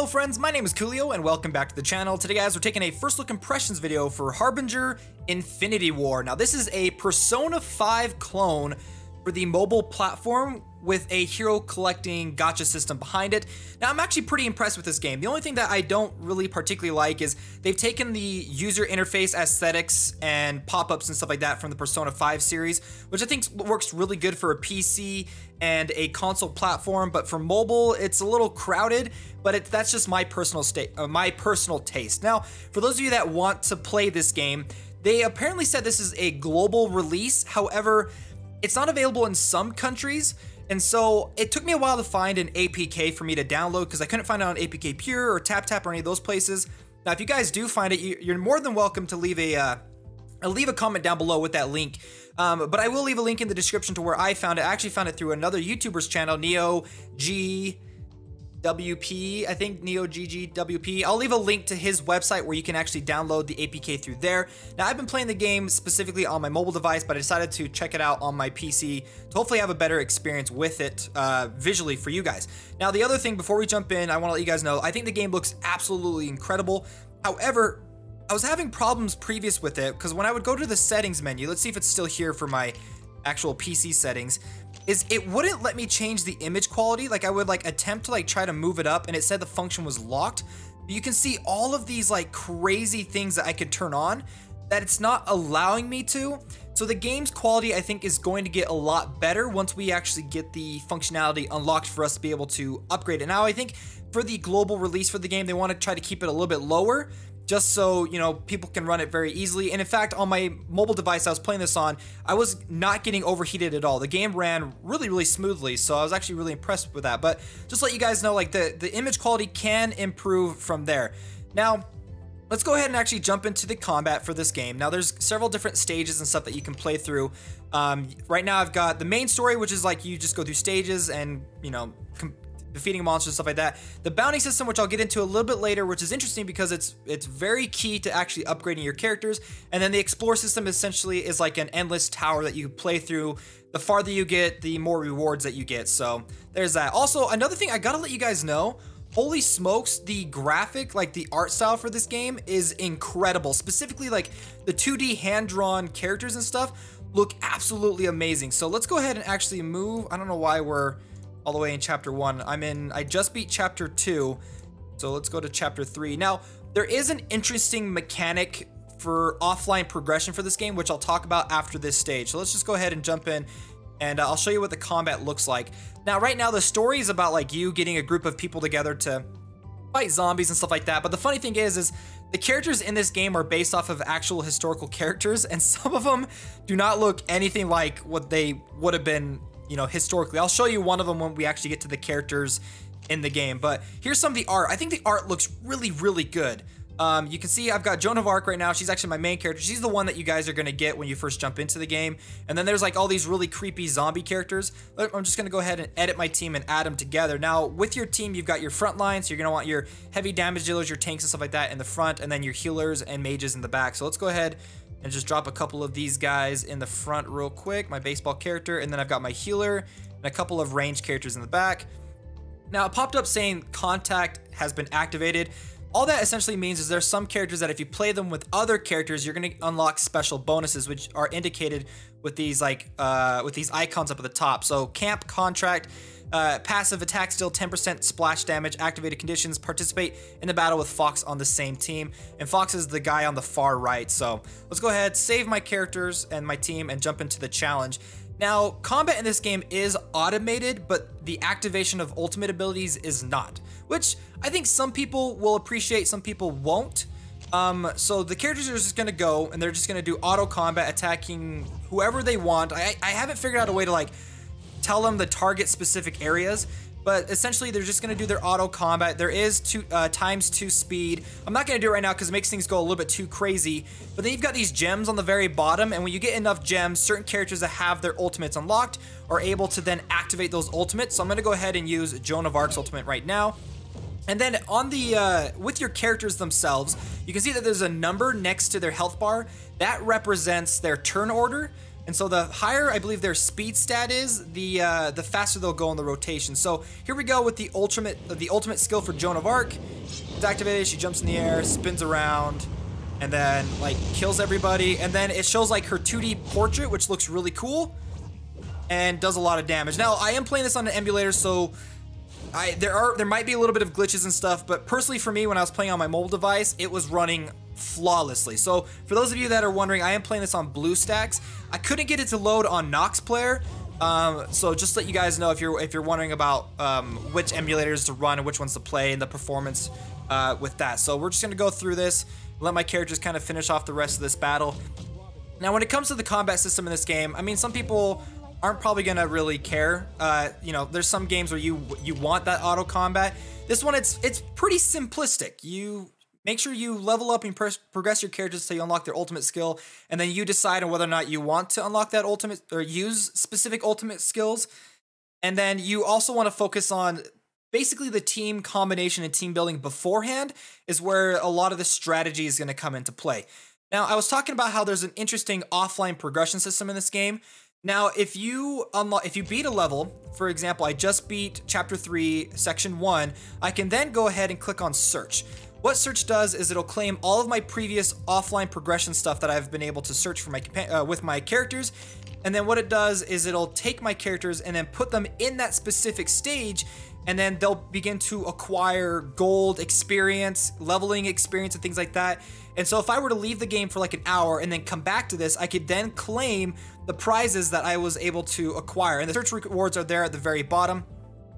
Hello friends, my name is Coolio and welcome back to the channel. Today guys, we're taking a first look impressions video for Harbinger Infinity War. Now this is a Persona 5 clone for the mobile platform with a hero collecting gacha system behind it. Now I'm actually pretty impressed with this game. The only thing that I don't really particularly like is they've taken the user interface aesthetics and pop-ups and stuff like that from the Persona 5 series, which I think works really good for a PC and a console platform, but for mobile it's a little crowded, but that's just my personal taste. Now, for those of you that want to play this game, they apparently said this is a global release. However, it's not available in some countries, and so it took me a while to find an APK for me to download because I couldn't find it on APK Pure or TapTap or any of those places. Now, if you guys do find it, you're more than welcome to leave a comment down below with that link. But I will leave a link in the description to where I found it. I actually found it through another YouTuber's channel, NeoGWP, I think, NeoGGWP. I'll leave a link to his website where you can actually download the APK through there. Now, I've been playing the game specifically on my mobile device, but I decided to check it out on my PC to hopefully have a better experience with it visually for you guys. Now, the other thing, before we jump in, I want to let you guys know, I think the game looks absolutely incredible. However, I was having problems previous with it because when I would go to the settings menu, let's see if it's still here for my actual PC settings, is it wouldn't let me change the image quality. Like I would attempt to try to move it up and it said the function was locked. But you can see all of these crazy things that I could turn on that it's not allowing me to. So the game's quality, I think, is going to get a lot better once we actually get the functionality unlocked for us to be able to upgrade it. Now, I think for the global release for the game, they want to try to keep it a little bit lower, just so, you know, people can run it very easily. And in fact, on my mobile device I was playing this on, I was not getting overheated at all. The game ran really smoothly, so I was actually really impressed with that. But just to let you guys know, the image quality can improve from there. Now, let's go ahead and actually jump into the combat for this game. Now, there's several different stages and stuff that you can play through. Right now, I've got the main story, which is you just go through stages and, you know, defeating monsters, stuff like that. The bounty system, which I'll get into a little bit later, which is interesting because it's very key to actually upgrading your characters. And then the explore system essentially is like an endless tower that you play through. The farther you get, the more rewards that you get. So there's that. Also, another thing I gotta let you guys know, holy smokes, the graphic, the art style for this game is incredible. Specifically, the 2D hand-drawn characters and stuff look absolutely amazing. So let's go ahead and actually move. I don't know why we're all the way in chapter 1. I just beat chapter 2, so let's go to chapter 3. Now, there is an interesting mechanic for offline progression for this game, which I'll talk about after this stage. So let's just go ahead and jump in, and I'll show you what the combat looks like. Now, right now, the story is about you getting a group of people together to fight zombies and stuff like that. But the funny thing is the characters in this game are based off of actual historical characters, and some of them do not look anything like what they would have been, you know, historically. I'll show you one of them when we actually get to the characters in the game. But here's some of the art. I think the art looks really good. You can see I've got Joan of Arc right now. She's actually my main character. She's the one that you guys are going to get when you first jump into the game. And then there's all these really creepy zombie characters. I'm just going to go ahead and edit my team and add them together. Now, with your team, you've got your front line. So you're going to want your heavy damage dealers, your tanks and stuff like that in the front, and then your healers and mages in the back. So let's go ahead and just drop a couple of these guys in the front real quick, my baseball character, and then I've got my healer and a couple of ranged characters in the back. Now, it popped up saying contact has been activated. All that essentially means is there's some characters that if you play them with other characters, you're going to unlock special bonuses, which are indicated with these icons up at the top. So camp, contract, passive attack, still 10% splash damage, activated conditions, participate in the battle with Fox on the same team. And Fox is the guy on the far right. So let's go ahead, save my characters and my team, and jump into the challenge. Now, combat in this game is automated, but the activation of ultimate abilities is not, which I think some people will appreciate, some people won't. So the characters are just gonna go and they're just gonna do auto combat, attacking whoever they want. I haven't figured out a way to tell them the target specific areas, but essentially they're just gonna do their auto combat. There is ×2 speed. I'm not gonna do it right now because it makes things go a little bit too crazy. But then you've got these gems on the very bottom, and when you get enough gems, certain characters that have their ultimates unlocked are able to then activate those ultimates. So I'm gonna go ahead and use Joan of Arc's ultimate right now. And then on the with your characters themselves, you can see that there's a number next to their health bar that represents their turn order. And so the higher I believe their speed stat is, the faster they'll go in the rotation. So here we go with the ultimate skill for Joan of Arc. It's activated, she jumps in the air, spins around, and then like kills everybody. And then it shows like her 2D portrait, which looks really cool and does a lot of damage. Now I am playing this on an emulator, so there might be a little bit of glitches and stuff, but personally for me, when I was playing on my mobile device, it was running flawlessly. So for those of you that are wondering, I am playing this on BlueStacks. I couldn't get it to load on Nox Player, so just to let you guys know if you're wondering about which emulators to run and which ones to play and the performance with that. So we're just gonna go through this, let my characters kind of finish off the rest of this battle. Now when it comes to the combat system in this game, I mean, some people aren't probably gonna really care. You know, there's some games where you want that auto combat. This one, it's pretty simplistic. You make sure you level up and progress your characters until you unlock their ultimate skill, and then you decide on whether or not you want to unlock that ultimate or use specific ultimate skills. And then you also want to focus on basically the team combination and team building beforehand is where a lot of the strategy is going to come into play. Now, I was talking about how there's an interesting offline progression system in this game. Now, if you beat a level, for example, I just beat Chapter 3, Section 1, I can then go ahead and click on Search. What Search does is it'll claim all of my previous offline progression stuff that I've been able to search for with my characters, and then what it does is it'll take my characters and then put them in that specific stage, and then they'll begin to acquire gold experience, leveling experience, and things like that. And so if I were to leave the game for like an hour and then come back to this, I could then claim the prizes that I was able to acquire. And the search rewards are there at the very bottom.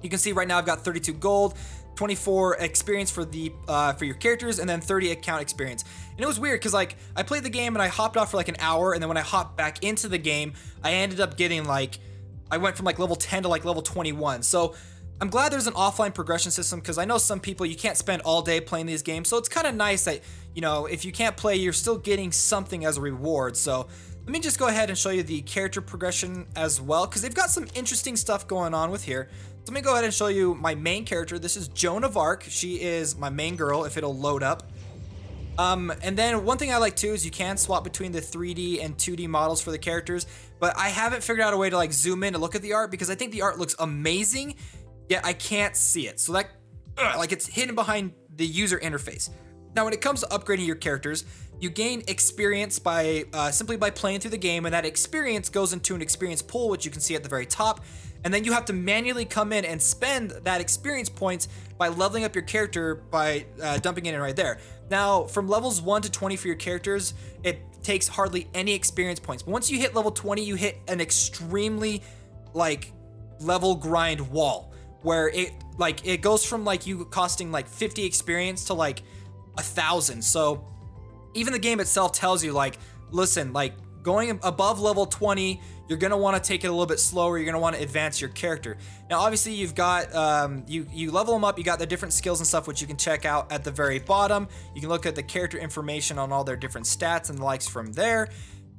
You can see right now I've got 32 gold, 24 experience for your characters, and then 30 account experience. And it was weird because like I played the game and I hopped off for like an hour, and then when I hopped back into the game, I ended up getting like, I went from like level 10 to like level 21. So I'm glad there's an offline progression system, because I know some people, you can't spend all day playing these games, so it's kind of nice that, you know, if you can't play, you're still getting something as a reward. So let me just go ahead and show you the character progression as well, because they've got some interesting stuff going on with here. So let me go ahead and show you my main character. This is Joan of Arc. She is my main girl, if it'll load up. And then one thing I like too is you can swap between the 3D and 2D models for the characters, but I haven't figured out a way to like zoom in and look at the art, because I think the art looks amazing, yet I can't see it. So that, like, it's hidden behind the user interface. Now, when it comes to upgrading your characters, you gain experience by simply by playing through the game, and that experience goes into an experience pool, which you can see at the very top. And then you have to manually come in and spend that experience points by leveling up your character by dumping it in right there. Now, from levels 1 to 20 for your characters, it takes hardly any experience points. But once you hit level 20, you hit an extremely like level grind wall, where it goes from like you costing like 50 experience to like 1,000. So even the game itself tells you, like, listen, like going above level 20, you're gonna want to take it a little bit slower. You're gonna want to advance your character. Now, obviously, you've got you level them up. You got the different skills and stuff, which you can check out at the very bottom. You can look at the character information on all their different stats and the likes from there.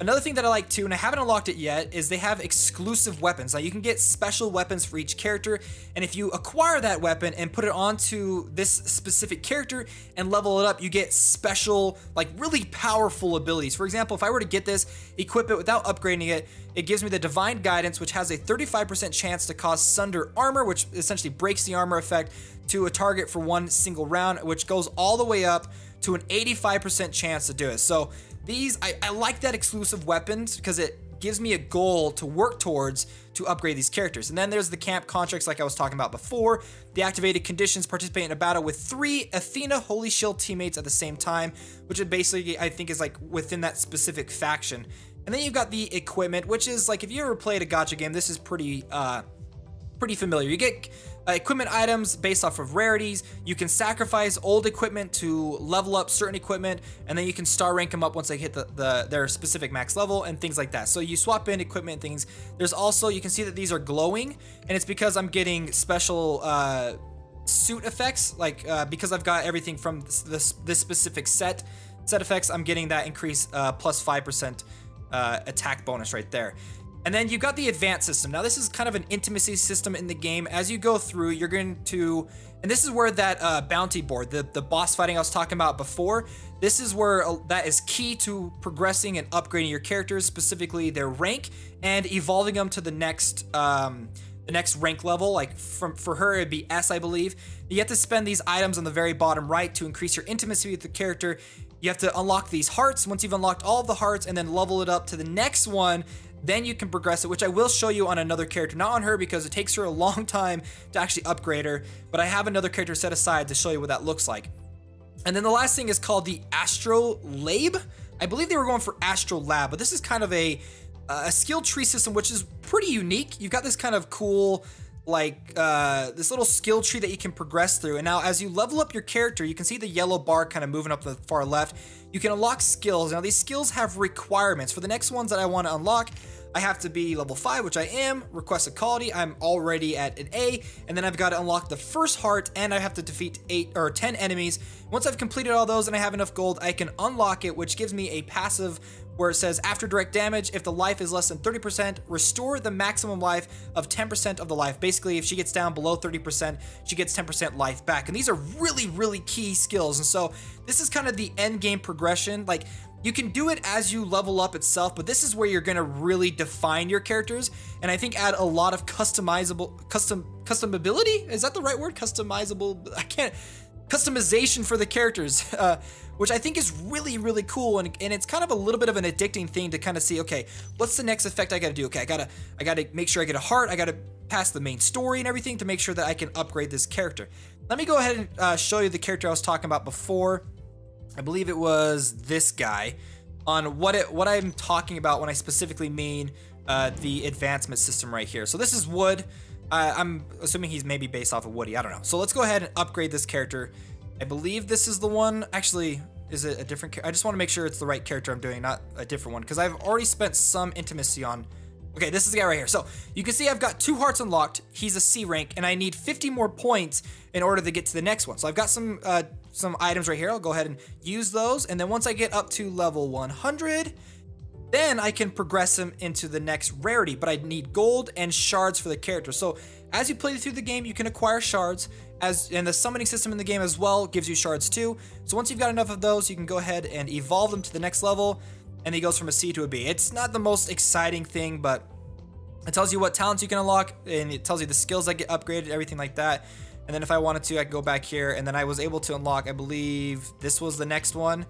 Another thing that I like too, and I haven't unlocked it yet, is they have exclusive weapons. Now, you can get special weapons for each character, and if you acquire that weapon and put it onto this specific character and level it up, you get special, like really powerful abilities. For example, if I were to get this, equip it without upgrading it, it gives me the Divine Guidance, which has a 35% chance to cause Sunder Armor, which essentially breaks the armor effect to a target for one single round, which goes all the way up to an 85% chance to do it. So these, I like that exclusive weapons because it gives me a goal to work towards to upgrade these characters. And then there's the camp contracts like I was talking about before. The activated conditions: participate in a battle with 3 Athena Holy Shield teammates at the same time, which is basically, I think, is like within that specific faction. And then you've got the equipment, which is like, if you ever played a gacha game, this is pretty familiar. You get equipment items based off of rarities. You can sacrifice old equipment to level up certain equipment, and then you can star rank them up once they hit their specific max level and things like that. So you swap in equipment and things. There's also, you can see that these are glowing, and it's because I'm getting special suit effects, like because I've got everything from this specific set effects. I'm getting that increase plus 5% attack bonus right there. And then you've got the advanced system. Now this is kind of an intimacy system in the game. As you go through, you're going to, and this is where that bounty board, the boss fighting I was talking about before, this is where that is key to progressing and upgrading your characters, specifically their rank, and evolving them to the next rank level. Like for her, it'd be S, I believe. You have to spend these items on the very bottom right to increase your intimacy with the character. You have to unlock these hearts. Once you've unlocked all of the hearts and then level it up to the next one, then you can progress it, which I will show you on another character. Not on her because it takes her a long time to actually upgrade her, but I have another character set aside to show you what that looks like. And then the last thing is called the Astrolabe. I believe they were going for Astrolab, but this is kind of a skill tree system, which is pretty unique. You've got this kind of cool, like this little skill tree that you can progress through. And now as you level up your character, you can see the yellow bar kind of moving up the far left. You can unlock skills. Now these skills have requirements. For the next ones that I want to unlock, I have to be level 5, which I am. Requested quality, I'm already at an A. And then I've got to unlock the first heart, and I have to defeat 8 or 10 enemies. Once I've completed all those and I have enough gold, I can unlock it, which gives me a passive where it says, after direct damage, if the life is less than 30%, restore the maximum life of 10% of the life. Basically, if she gets down below 30%, she gets 10% life back. And these are really, really key skills. And so this is kind of the end game progression. Like, you can do it as you level up itself, but this is where you're gonna really define your characters, and I think add a lot of customability? Is that the right word? Customization for the characters, which I think is really, really cool, and it's kind of a little bit of an addicting thing to kind of see, okay, what's the next effect I gotta do? Okay, I gotta make sure I get a heart, I gotta pass the main story and everything to make sure that I can upgrade this character. Let me go ahead and show you the character I was talking about before. I believe it was this guy, on what I'm talking about when I specifically mean the advancement system right here. So this is Wood. I'm assuming he's maybe based off of Woody. I don't know. So let's go ahead and upgrade this character. I believe this is the one. Actually, is it a different character? I just want to make sure it's the right character I'm doing, not a different one, because I've already spent some intimacy on. Okay, this is the guy right here. So you can see I've got 2 hearts unlocked. He's a C rank, and I need 50 more points in order to get to the next one. So I've got some items right here. I'll go ahead and use those. And then once I get up to level 100, then I can progress him into the next rarity. But I need gold and shards for the character. So as you play through the game, you can acquire shards. And the summoning system in the game as well gives you shards too. So once you've got enough of those, you can go ahead and evolve them to the next level. And he goes from a C to a B. It's not the most exciting thing, but it tells you what talents you can unlock, and it tells you the skills that get upgraded, everything like that. And then if I wanted to, I could go back here, and then I was able to unlock, I believe this was the next one.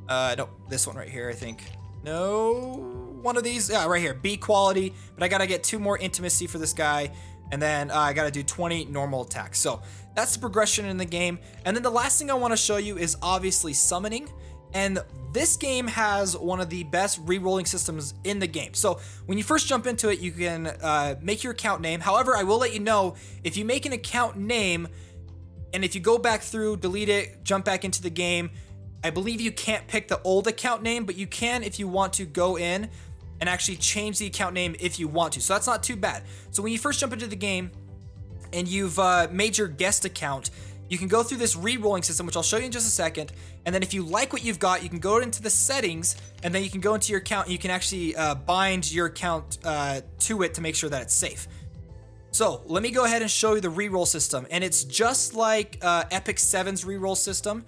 No, this one right here, I think. No, one of these, yeah, right here, B quality, but I gotta get 2 more intimacy for this guy, and then I gotta do 20 normal attacks. So that's the progression in the game. And then the last thing I wanna show you is obviously summoning. And this game has one of the best re-rolling systems in the game. So when you first jump into it, you can make your account name. However, I will let you know, if you make an account name, and if you go back through, delete it, jump back into the game, I believe you can't pick the old account name, but you can if you want to go in and actually change the account name if you want to. So that's not too bad. So when you first jump into the game and you've made your guest account, you can go through this re-rolling system, which I'll show you in just a second. And then if you like what you've got, you can go into the settings, and then you can go into your account, and you can actually bind your account to it to make sure that it's safe. So let me go ahead and show you the re-roll system. And it's just like Epic 7's re-roll system,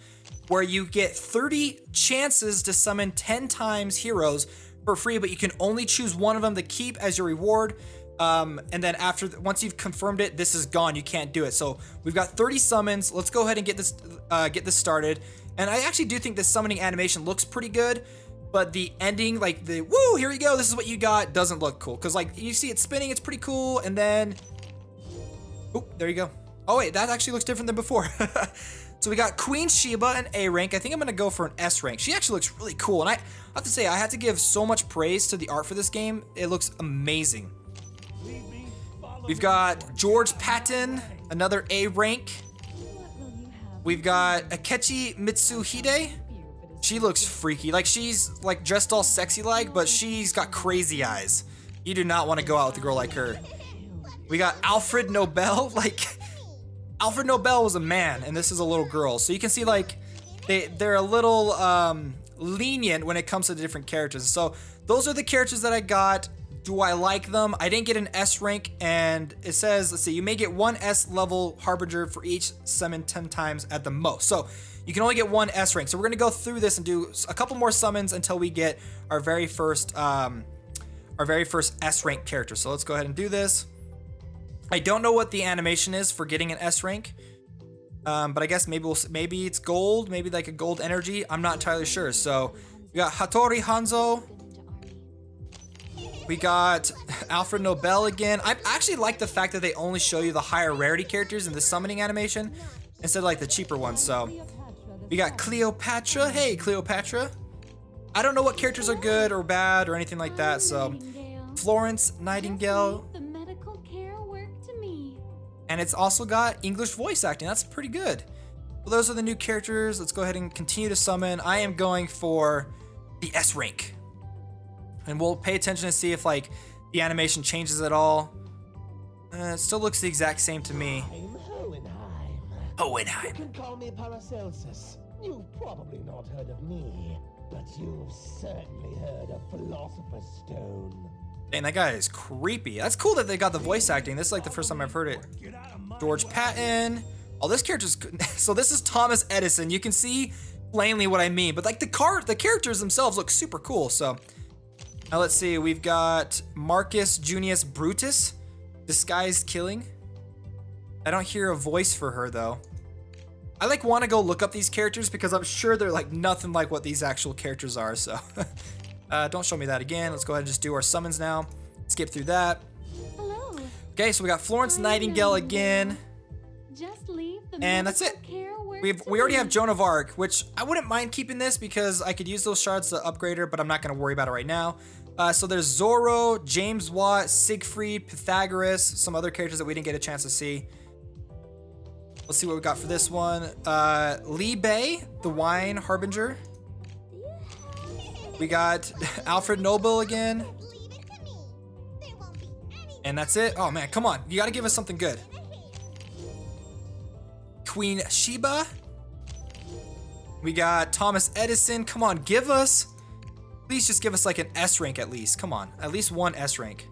where you get 30 chances to summon 10 times heroes for free, but you can only choose one of them to keep as your reward. And then once you've confirmed it, this is gone. You can't do it. So we've got 30 summons. Let's go ahead and get this started. And I actually do think this summoning animation looks pretty good, but the ending, like the woo, here we go, this is what you got, doesn't look cool. Cause like you see it spinning, it's pretty cool. And then, oh, there you go. Oh wait, that actually looks different than before. So we got Queen Sheba, an A rank. I think I'm gonna go for an S rank. She actually looks really cool. And I have to say, I had to give so much praise to the art for this game. It looks amazing. We've got George Patton, another A rank. We've got Akechi Mitsuhide. She looks freaky. Like she's like dressed all sexy like, but she's got crazy eyes. You do not want to go out with a girl like her. We got Alfred Nobel. Like Alfred Nobel was a man and this is a little girl. So you can see like they're a little lenient when it comes to the different characters. So those are the characters that I got. Do I like them? I didn't get an S rank, and it says, let's see, you may get one S level Harbinger for each summon 10 times at the most. So you can only get one S rank. So we're gonna go through this and do a couple more summons until we get our very first S rank character. So let's go ahead and do this. I don't know what the animation is for getting an S rank, but I guess maybe it's gold, maybe like a gold energy. I'm not entirely sure. So we got Hattori Hanzo. We got Alfred Nobel again. I actually like the fact that they only show you the higher rarity characters in the summoning animation instead of like the cheaper ones. So we got Cleopatra. Hey, Cleopatra. I don't know what characters are good or bad or anything like that. So Florence Nightingale. And it's also got English voice acting. That's pretty good. Well, those are the new characters. Let's go ahead and continue to summon. I am going for the S rank. And we'll pay attention to see if like the animation changes at all. It still looks the exact same to me. I'm Hohenheim. Hohenheim. You can call me Paracelsus. You've probably not heard of me, but you've certainly heard of Philosopher's Stone. Dang, that guy is creepy. That's cool that they got the voice acting. This is like the first time I've heard it. George Patton. Oh, this character's so this is Thomas Edison. You can see plainly what I mean, but like the characters themselves look super cool. So now let's see. We've got Marcus Junius Brutus, disguised killing. I don't hear a voice for her though. I like want to go look up these characters because I'm sure they're like nothing like what these actual characters are. So don't show me that again. Let's go ahead and just do our summons now. Skip through that. Hello. Okay, so we got Florence Nightingale again. Just leave the And that's it. We already have Joan of Arc, which I wouldn't mind keeping this because I could use those shards to upgrade her, but I'm not going to worry about it right now. So there's Zorro, James Watt, Siegfried, Pythagoras, some other characters that we didn't get a chance to see. Let's see what we got for this one. Li Bei, the Wine Harbinger. We got Alfred Nobel again. And that's it. Oh man, come on. You got to give us something good. Queen Sheba. We got Thomas Edison. Come on, give us. Please just give us like an S rank at least. Come on, at least one S rank.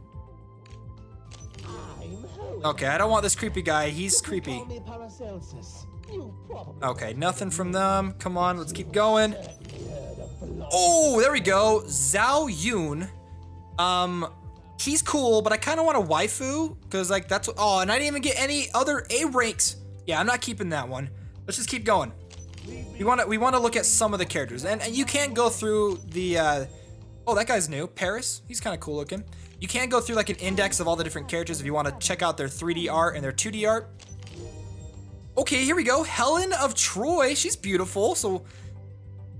Okay, I don't want this creepy guy. He's creepy. Okay, nothing from them. Come on, let's keep going. Oh, there we go. Zhao Yun. He's cool, but I kind of want a waifu because like that's what, oh, and I didn't even get any other A ranks. Yeah, I'm not keeping that one. Let's just keep going. We want to look at some of the characters, and you can't go through the. Oh, that guy's new. Paris. He's kind of cool looking. You can't go through like an index of all the different characters if you want to check out their 3D art and their 2D art. Okay, here we go. Helen of Troy. She's beautiful. So,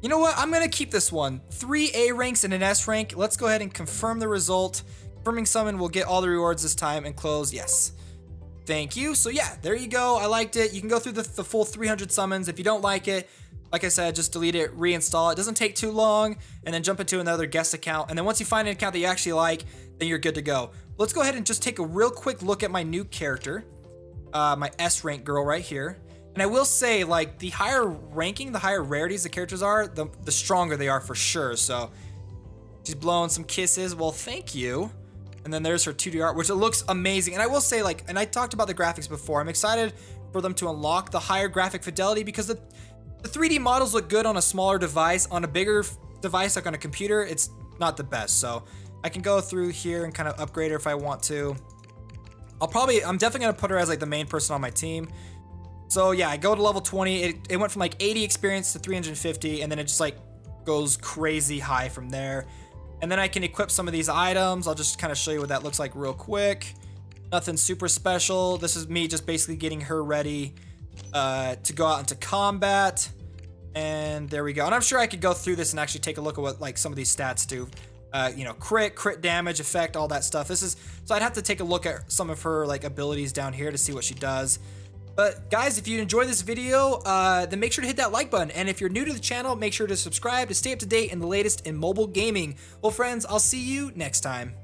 you know what? I'm gonna keep this one. 3 A ranks and an S rank. Let's go ahead and confirm the result. Confirming summon will get all the rewards this time and close. Yes. Thank you. So yeah, there you go. I liked it. You can go through the full 300 summons. If you don't like it, like I said, just delete it, reinstall it. It doesn't take too long, and then jump into another guest account. And then once you find an account that you actually like, then you're good to go. Let's go ahead and just take a real quick look at my new character, my S rank girl right here. And I will say, like, the higher ranking, the higher rarities the characters are, the stronger they are for sure. So she's blowing some kisses. Well, thank you. And then there's her 2D art, which it looks amazing. And I will say, like, and I talked about the graphics before, I'm excited for them to unlock the higher graphic fidelity because the 3D models look good on a smaller device. On a bigger device, like on a computer, it's not the best. So I can go through here and kind of upgrade her if I want to. I'm definitely gonna put her as like the main person on my team. So yeah, I go to level 20. It went from like 80 experience to 350, and then it just like goes crazy high from there. And then I can equip some of these items. I'll just kind of show you what that looks like real quick. Nothing super special. This is me just basically getting her ready to go out into combat. And there we go. And I'm sure I could go through this and actually take a look at what like some of these stats do. You know, crit damage, effect, all that stuff. So I'd have to take a look at some of her like abilities down here to see what she does. But guys, if you enjoyed this video, then make sure to hit that like button. And if you're new to the channel, make sure to subscribe to stay up to date in the latest in mobile gaming. Well, friends, I'll see you next time.